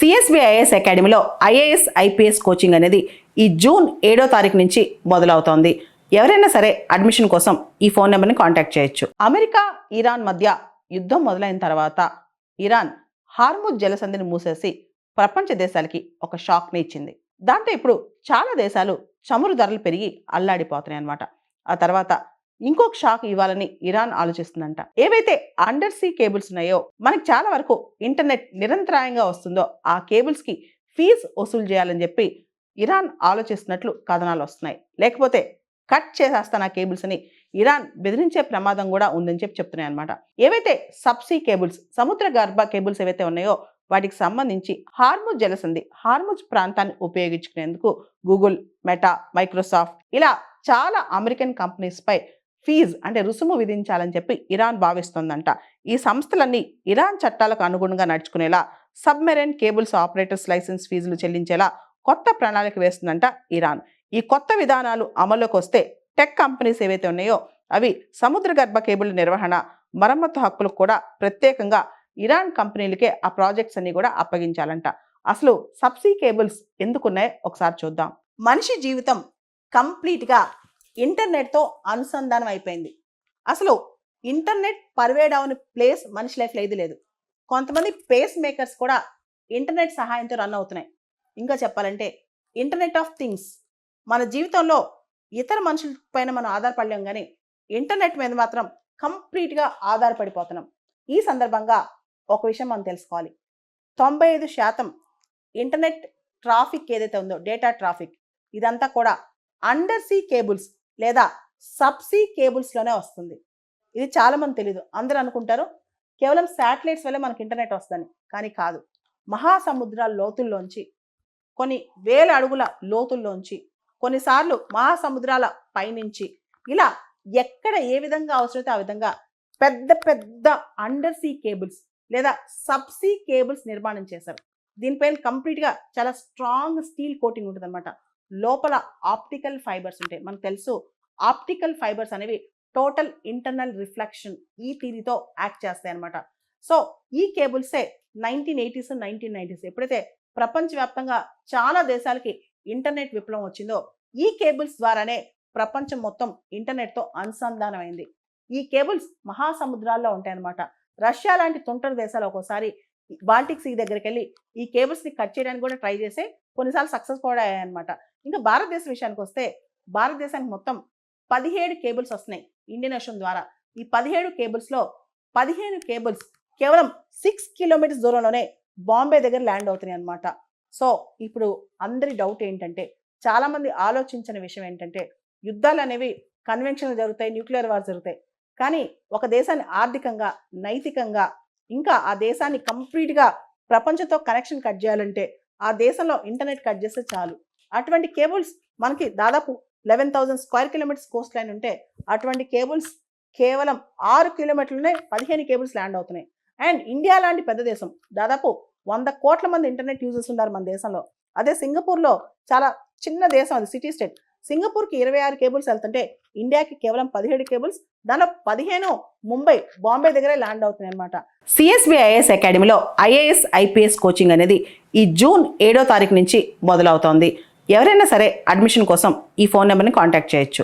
CSBIS అకాడమీలో IAS IPS coaching అనేది ఈ జూన్ 7వ తారీఖు నుంచి మొదలవుతోంది. ఎవరైనా సరే అడ్మిషన్ కోసం ఈ ఫోన్ నెంబర్ని కాంటాక్ట్ చేయొచ్చు. అమెరికా ఇరాన్ మధ్య యుద్ధం మొదలైన తర్వాత ఇరాన్ హార్ముజ్ జలసంధిని మూసేసి ప్రపంచ దేశాలకి ఒక షాక్ని ఇచ్చింది. దాంతో ఇప్పుడు చాలా దేశాలు చమురు ధరలు పెరిగి అల్లాడిపోతున్నాయి అన్నమాట. ఆ తర్వాత ఇంకొక షాక్ ఇవ్వాలని ఇరాన్ ఆలోచిస్తుందంట. ఏవైతే అండర్ సీ కేబుల్స్ ఉన్నాయో, మనకి చాలా వరకు ఇంటర్నెట్ నిరంతరాయంగా వస్తుందో ఆ కేబుల్స్ కి ఫీజు వసూలు చేయాలని చెప్పి ఇరాన్ ఆలోచిస్తున్నట్లు కథనాలు వస్తున్నాయి. లేకపోతే కట్ చేసేస్తాను ఆ కేబుల్స్ అని ఇరాన్ బెదిరించే ప్రమాదం కూడా ఉందని చెప్తున్నాయి అనమాట. ఏవైతే సబ్సీ కేబుల్స్, సముద్ర గర్భ కేబుల్స్ ఏవైతే ఉన్నాయో వాటికి సంబంధించి హార్ముజ్ జలసంధి, హార్ముజ్ ప్రాంతాన్ని ఉపయోగించుకునేందుకు గూగుల్, మెటా, మైక్రోసాఫ్ట్ ఇలా చాలా అమెరికన్ కంపెనీస్ పై ఫీజు అంటే రుసుము విధించాలని చెప్పి ఇరాన్ భావిస్తోందంట. ఈ సంస్థలన్నీ ఇరాన్ చట్టాలకు అనుగుణంగా నడుచుకునేలా సబ్మెరైన్ కేబుల్స్ ఆపరేటర్స్ లైసెన్స్ ఫీజులు చెల్లించేలా కొత్త ప్రణాళిక వేస్తుందంట ఇరాన్. ఈ కొత్త విధానాలు అమల్లోకి వస్తే టెక్ కంపెనీస్ ఏవైతే ఉన్నాయో అవి సముద్ర గర్భ కేబుల్ నిర్వహణ, మరమ్మతు హక్కులకు కూడా ప్రత్యేకంగా ఇరాన్ కంపెనీలకే ఆ ప్రాజెక్ట్స్ అన్ని కూడా అప్పగించాలంట. అసలు సబ్సీ కేబుల్స్ ఎందుకున్నాయో ఒకసారి చూద్దాం. మనిషి జీవితం కంప్లీట్గా ఇంటర్నెట్తో అనుసంధానం అయిపోయింది. అసలు ఇంటర్నెట్ పర్వేడ్ అవని ప్లేస్ మనిషి లైఫ్లో ఏది లేదు. కొంతమంది పేస్ మేకర్స్ కూడా ఇంటర్నెట్ సహాయంతో రన్ అవుతున్నాయి. ఇంకా చెప్పాలంటే ఇంటర్నెట్ ఆఫ్ థింగ్స్, మన జీవితంలో ఇతర మనుషుల పైన మనం ఆధారపడలేం, కానీ ఇంటర్నెట్ మీద మాత్రం కంప్లీట్గా ఆధారపడిపోతున్నాం. ఈ సందర్భంగా ఒక విషయం మనం తెలుసుకోవాలి. 95% ఇంటర్నెట్ ట్రాఫిక్ ఏదైతే ఉందో, డేటా ట్రాఫిక్, ఇదంతా కూడా అండర్ సీ కేబుల్స్ లేదా సబ్సీ కేబుల్స్లోనే వస్తుంది. ఇది చాలా మంది తెలియదు. అందరూ అనుకుంటారు కేవలం శాటిలైట్స్ వల్లే మనకి ఇంటర్నెట్ వస్తుందని, కానీ కాదు. మహాసముద్రాల లోతుల్లోంచి, కొన్ని వేల అడుగుల లోతుల్లోంచి, కొన్నిసార్లు మహాసముద్రాల పైనుంచి, ఇలా ఎక్కడ ఏ విధంగా అవసరమైతే ఆ విధంగా పెద్ద పెద్ద అండర్ సీ కేబుల్స్ లేదా సబ్సీ కేబుల్స్ నిర్మాణం చేశారు. దీనిపైన కంప్లీట్గా చాలా స్ట్రాంగ్ స్టీల్ కోటింగ్ ఉంటుంది అనమాట. లోపల ఆప్టికల్ ఫైబర్స్ ఉంటాయి. మనకు తెలుసు ఆప్టికల్ ఫైబర్స్ అనేవి టోటల్ ఇంటర్నల్ రిఫ్లెక్షన్ ఈ థియరీతో యాక్ట్ చేస్తాయి అనమాట. సో ఈ కేబుల్సే 1980s 1990s ఎప్పుడైతే ప్రపంచవ్యాప్తంగా చాలా దేశాలకి ఇంటర్నెట్ విప్లవం వచ్చిందో ఈ కేబుల్స్ ద్వారానే ప్రపంచం మొత్తం ఇంటర్నెట్తో అనుసంధానం అయింది. ఈ కేబుల్స్ మహాసముద్రాల్లో ఉంటాయన్నమాట. రష్యా లాంటి తుంటరి దేశాలు ఒక్కోసారి బాల్టిక్ సీ దగ్గరికి వెళ్ళి ఈ కేబుల్స్ని కట్ చేయడానికి కూడా ట్రై చేసి కొన్నిసార్లు సక్సెస్ కూడా అయ్యాయన్నమాట. ఇంకా భారతదేశం విషయానికి వస్తే భారతదేశానికి మొత్తం 17 కేబుల్స్ వస్తున్నాయి ఇండియన్ ఓషన్ ద్వారా. ఈ 17 కేబుల్స్లో 15 కేబుల్స్ కేవలం 6 కిలోమీటర్స్ దూరంలోనే బాంబే దగ్గర ల్యాండ్ అవుతున్నాయి అనమాట. సో ఇప్పుడు అందరి డౌట్ ఏంటంటే, చాలామంది ఆలోచించిన విషయం ఏంటంటే, యుద్ధాలు అనేవి కన్వెన్షన్లు జరుగుతాయి, న్యూక్లియర్ వార్ జరుగుతాయి, కానీ ఒక దేశాన్ని ఆర్థికంగా, నైతికంగా, ఇంకా ఆ దేశాన్ని కంప్లీట్గా ప్రపంచంతో కనెక్షన్ కట్ చేయాలంటే ఆ దేశంలో ఇంటర్నెట్ కట్ చేస్తే చాలు. అటువంటి కేబుల్స్ మనకి దాదాపు 11,000 స్క్వేర్ కిలోమీటర్స్ కోస్ట్ లైన్ ఉంటే అటువంటి కేబుల్స్ కేవలం 6 కిలోమీటర్లనే 15 కేబుల్స్ ల్యాండ్ అవుతున్నాయి. అండ్ ఇండియా లాంటి పెద్ద దేశం, దాదాపు 100 కోట్ల మంది ఇంటర్నెట్ యూజర్స్ ఉన్నారు మన దేశంలో. అదే సింగపూర్లో చాలా చిన్న దేశం, అది సిటీ స్టేట్. సింగపూర్కి 26 కేబుల్స్ వెళ్తుంటే ఇండియాకి కేవలం 17 కేబుల్స్, దానిలో 15 ముంబై, బాంబే దగ్గరే ల్యాండ్ అవుతున్నాయి అనమాట. సిఎస్బిఐఎస్ అకాడమీలో ఐఏఎస్ ఐపీఎస్ కోచింగ్ అనేది ఈ జూన్ 7వ తారీఖు నుంచి మొదలవుతోంది. ఎవరైనా సరే అడ్మిషన్ కోసం ఈ ఫోన్ నెంబర్ని కాంటాక్ట్ చేయొచ్చు.